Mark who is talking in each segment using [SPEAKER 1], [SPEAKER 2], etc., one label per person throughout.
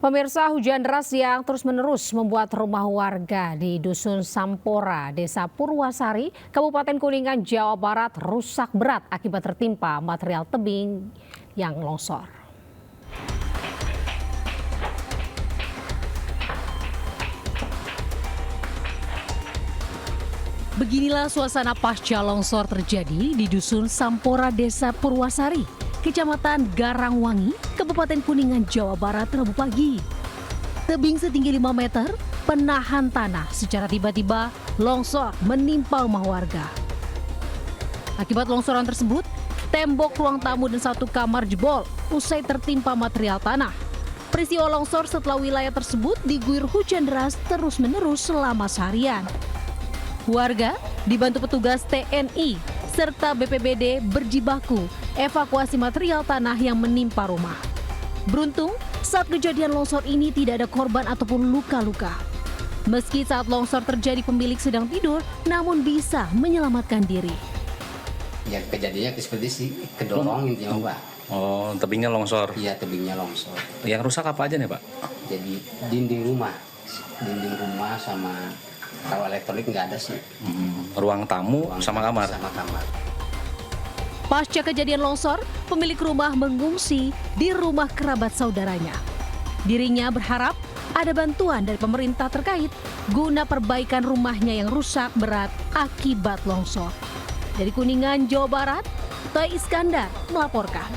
[SPEAKER 1] Pemirsa, hujan deras yang terus-menerus membuat rumah warga di Dusun Sampora, Desa Purwasari, Kabupaten Kuningan, Jawa Barat rusak berat akibat tertimpa material tebing yang longsor. Beginilah suasana pasca longsor terjadi di Dusun Sampora, Desa Purwasari, Kecamatan Garangwangi, Kabupaten Kuningan, Jawa Barat, Rabu pagi. Tebing setinggi 5 meter, penahan tanah secara tiba-tiba longsor menimpa rumah warga. Akibat longsoran tersebut, tembok ruang tamu dan satu kamar jebol usai tertimpa material tanah. Peristiwa longsor setelah wilayah tersebut diguyur hujan deras terus-menerus selama seharian. Warga dibantu petugas TNI serta BPBD berjibaku evakuasi material tanah yang menimpa rumah. Beruntung, saat kejadian longsor ini tidak ada korban ataupun luka-luka. Meski saat longsor terjadi pemilik sedang tidur, namun bisa menyelamatkan diri.
[SPEAKER 2] Ya kejadiannya seperti sih, kedorong intinya Pak.
[SPEAKER 3] Oh, tebingnya longsor?
[SPEAKER 2] Iya, tebingnya longsor.
[SPEAKER 3] Yang rusak apa aja nih Pak?
[SPEAKER 2] Jadi dinding rumah sama kalau elektronik nggak ada sih.
[SPEAKER 3] Ruang tamu sama kamar?
[SPEAKER 2] Sama kamar.
[SPEAKER 1] Pasca kejadian longsor, pemilik rumah mengungsi di rumah kerabat saudaranya. Dirinya berharap ada bantuan dari pemerintah terkait guna perbaikan rumahnya yang rusak berat akibat longsor. Dari Kuningan, Jawa Barat, Toy Iskandar melaporkan.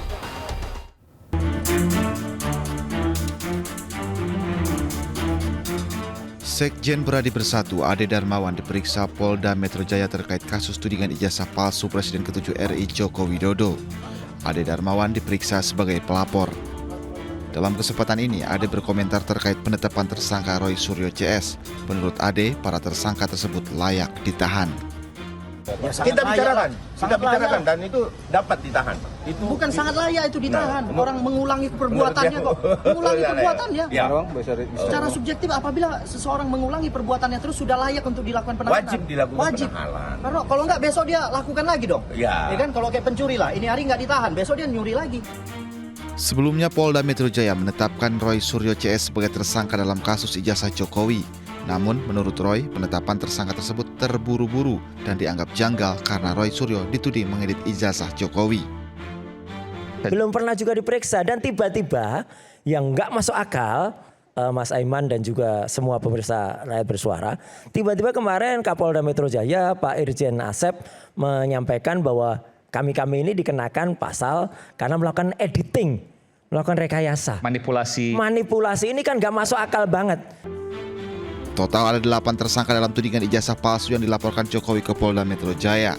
[SPEAKER 4] Sekjen Berani Bersatu Ade Darmawan diperiksa Polda Metro Jaya terkait kasus tudingan ijazah palsu Presiden ke-7 RI Joko Widodo. Ade Darmawan diperiksa sebagai pelapor. Dalam kesempatan ini, Ade berkomentar terkait penetapan tersangka Roy Suryo CS. Menurut Ade, para tersangka tersebut layak ditahan.
[SPEAKER 5] Kita bicarakan dan itu dapat ditahan. Itu
[SPEAKER 6] bukan sangat layak itu ditahan. Orang mengulangi perbuatannya kok. Mengulangi perbuatannya.
[SPEAKER 5] Ya.
[SPEAKER 6] Secara subjektif apabila seseorang mengulangi perbuatannya terus sudah layak untuk dilakukan penahanan.
[SPEAKER 5] Wajib dilakukan penahanan.
[SPEAKER 6] Karena kalau enggak besok dia lakukan lagi dong.
[SPEAKER 5] Ya.
[SPEAKER 6] Ya kan kalau kayak pencuri lah. Ini hari enggak ditahan, besok dia nyuri lagi.
[SPEAKER 4] Sebelumnya Polda Metro Jaya menetapkan Roy Suryo CS sebagai tersangka dalam kasus ijazah Jokowi. Namun menurut Roy, penetapan tersangka tersebut terburu-buru dan dianggap janggal karena Roy Suryo dituding mengedit ijazah Jokowi.
[SPEAKER 7] Belum pernah juga diperiksa dan tiba-tiba yang nggak masuk akal, Mas Aiman dan juga semua pemirsa rakyat bersuara, tiba-tiba kemarin Kapolda Metro Jaya Pak Irjen Asep menyampaikan bahwa kami-kami ini dikenakan pasal karena melakukan editing, melakukan rekayasa. Manipulasi ini kan nggak masuk akal banget.
[SPEAKER 4] Total ada 8 tersangka dalam tudingan ijazah palsu yang dilaporkan Jokowi ke Polda Metro Jaya.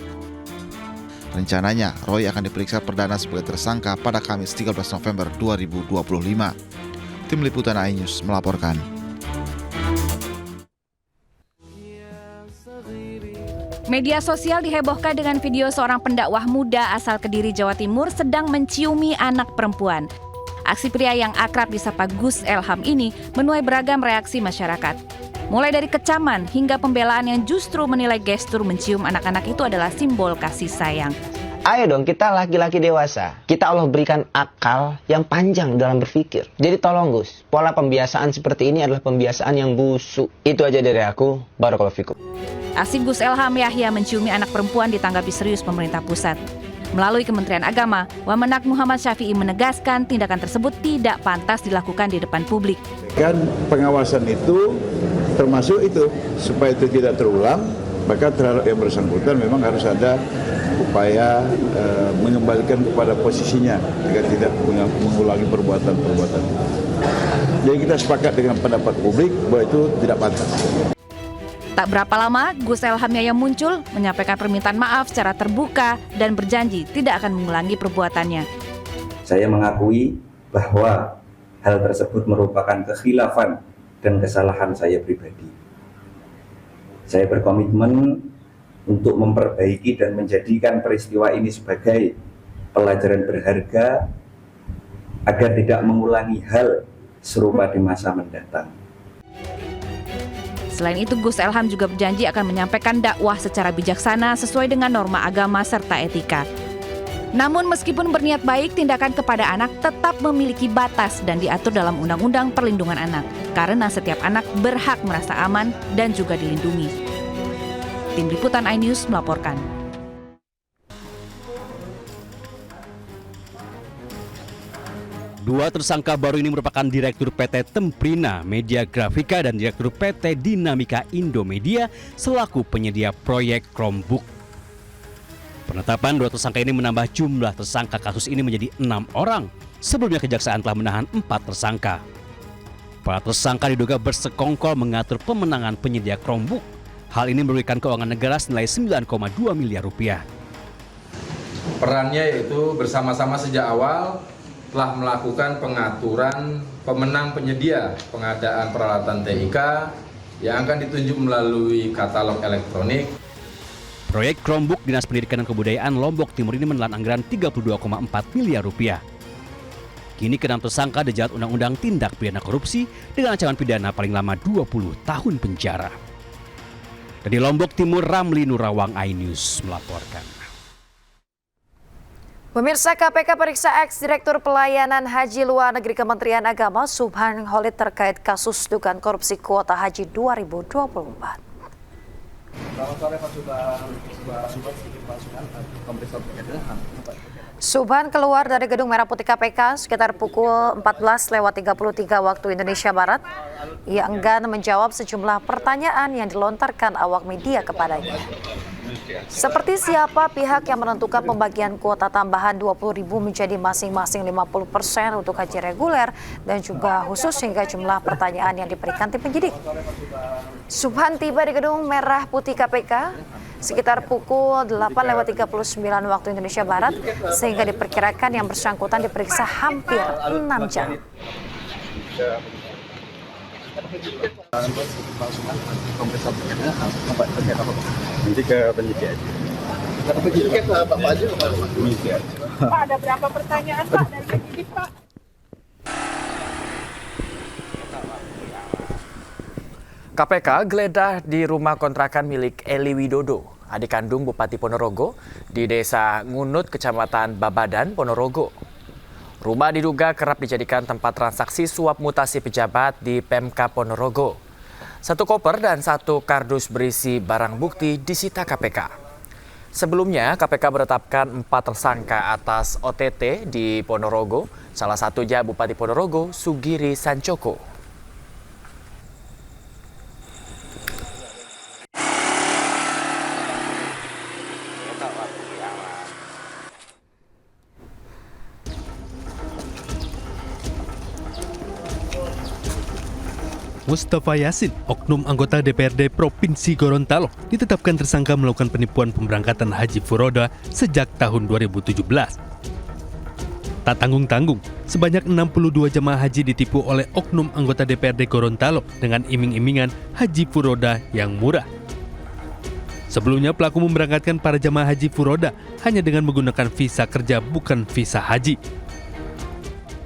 [SPEAKER 4] Rencananya, Roy akan diperiksa perdana sebagai tersangka pada Kamis 13 November 2025. Tim Liputan iNews melaporkan.
[SPEAKER 8] Media sosial dihebohkan dengan video seorang pendakwah muda asal Kediri, Jawa Timur sedang menciumi anak perempuan. Aksi pria yang akrab disapa Gus Elham ini menuai beragam reaksi masyarakat. Mulai dari kecaman hingga pembelaan yang justru menilai gestur mencium anak-anak itu adalah simbol kasih sayang.
[SPEAKER 9] Ayo dong, kita laki-laki dewasa. Kita Allah berikan akal yang panjang dalam berpikir. Jadi tolong Gus, pola pembiasaan seperti ini adalah pembiasaan yang busuk. Itu aja dari aku, barakallahu fikum.
[SPEAKER 8] Aksi Gus Elham Yahya menciumi anak perempuan ditanggapi serius pemerintah pusat. Melalui Kementerian Agama, Wamenak Muhammad Syafi'i menegaskan tindakan tersebut tidak pantas dilakukan di depan publik.
[SPEAKER 10] Kan pengawasan itu termasuk itu, supaya itu tidak terulang, maka terhadap yang bersangkutan memang harus ada upaya mengembalikan kepada posisinya jika tidak mengulangi perbuatan-perbuatan. Jadi kita sepakat dengan pendapat publik bahwa itu tidak pantas.
[SPEAKER 8] Tak berapa lama, Gus Elham Yahya muncul menyampaikan permintaan maaf secara terbuka dan berjanji tidak akan mengulangi perbuatannya.
[SPEAKER 11] Saya mengakui bahwa hal tersebut merupakan kekhilafan dan kesalahan saya pribadi. Saya berkomitmen untuk memperbaiki dan menjadikan peristiwa ini sebagai pelajaran berharga agar tidak mengulangi hal serupa di masa mendatang.
[SPEAKER 8] Selain itu, Gus Elham juga berjanji akan menyampaikan dakwah secara bijaksana sesuai dengan norma agama serta etika. Namun meskipun berniat baik, tindakan kepada anak tetap memiliki batas dan diatur dalam Undang-Undang Perlindungan Anak, karena setiap anak berhak merasa aman dan juga dilindungi. Tim Liputan iNews melaporkan.
[SPEAKER 12] Dua tersangka baru ini merupakan Direktur PT Temprina Media Grafika dan Direktur PT Dinamika Indomedia selaku penyedia proyek Chromebook. Penetapan dua tersangka ini menambah jumlah tersangka kasus ini menjadi 6 orang. Sebelumnya kejaksaan telah menahan 4 tersangka. Para tersangka diduga bersekongkol mengatur pemenangan penyedia Chromebook. Hal ini merugikan keuangan negara senilai 9,2 miliar rupiah.
[SPEAKER 13] Perannya yaitu bersama-sama sejak awal telah melakukan pengaturan pemenang penyedia pengadaan peralatan TIK yang akan ditunjuk melalui katalog elektronik.
[SPEAKER 12] Proyek Chromebook Dinas Pendidikan dan Kebudayaan Lombok Timur ini menelan anggaran 32,4 miliar rupiah. Kini ke-6 tersangka dijerat Undang-Undang Tindak Pidana Korupsi dengan ancaman pidana paling lama 20 tahun penjara. Dari Lombok Timur, Ramli Nurawang, iNews melaporkan.
[SPEAKER 14] Pemirsa, KPK periksa ex-Direktur Pelayanan Haji Luar Negeri Kementerian Agama Subhan Khalid terkait kasus dugaan korupsi kuota haji 2024.
[SPEAKER 15] Selamat sore Pak
[SPEAKER 14] Subhan keluar dari Gedung Merah Putih KPK sekitar pukul 14.33 waktu Indonesia Barat. Ia enggan menjawab sejumlah pertanyaan yang dilontarkan awak media kepadanya. Seperti siapa pihak yang menentukan pembagian kuota tambahan 20.000 menjadi masing-masing 50% untuk haji reguler dan juga khusus hingga jumlah pertanyaan yang diberikan tim penyidik. Subhan tiba di Gedung Merah Putih KPK sekitar pukul 8.39 waktu Indonesia Barat sehingga diperkirakan yang bersangkutan diperiksa hampir 6 jam.
[SPEAKER 10] Nanti ke penyidik aja.
[SPEAKER 15] Ke penyidik ke Bapak aja ke
[SPEAKER 10] penyidik aja.
[SPEAKER 16] Pak, ada berapa pertanyaan Pak dari penyidik Pak?
[SPEAKER 17] KPK geledah di rumah kontrakan milik Eli Widodo, adik kandung Bupati Ponorogo, di Desa Ngunut, Kecamatan Babadan, Ponorogo. Rumah diduga kerap dijadikan tempat transaksi suap mutasi pejabat di Pemkab Ponorogo. 1 koper dan 1 kardus berisi barang bukti disita KPK. Sebelumnya, KPK menetapkan 4 tersangka atas OTT di Ponorogo, salah satunya Bupati Ponorogo, Sugiri Sancoko.
[SPEAKER 12] Mustafa Yasin, oknum anggota DPRD Provinsi Gorontalo, ditetapkan tersangka melakukan penipuan pemberangkatan haji furoda sejak tahun 2017. Tak tanggung-tanggung, sebanyak 62 jemaah haji ditipu oleh oknum anggota DPRD Gorontalo dengan iming-imingan haji furoda yang murah. Sebelumnya pelaku memberangkatkan para jemaah haji furoda hanya dengan menggunakan visa kerja bukan visa haji.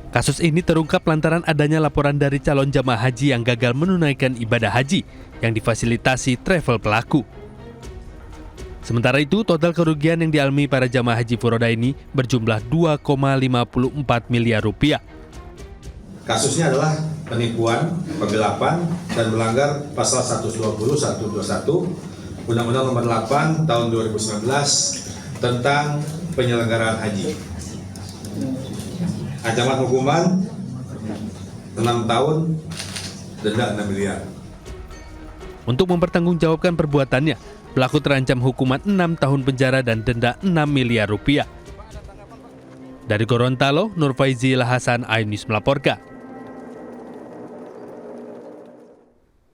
[SPEAKER 12] Kasus ini terungkap lantaran adanya laporan dari calon jamaah haji yang gagal menunaikan ibadah haji yang difasilitasi travel pelaku. Sementara itu, total kerugian yang dialami para jamaah haji furoda ini berjumlah 2,54 miliar rupiah.
[SPEAKER 18] Kasusnya adalah penipuan, penggelapan, dan melanggar pasal 120-121 Undang-Undang Nomor 8 Tahun 2019 tentang penyelenggaraan haji. Ancaman hukuman 6 tahun, denda 6 miliar.
[SPEAKER 12] Untuk mempertanggungjawabkan perbuatannya, pelaku terancam hukuman 6 tahun penjara dan denda 6 miliar rupiah. Dari Gorontalo, Nur Faizi Hasan, iNews melaporkan.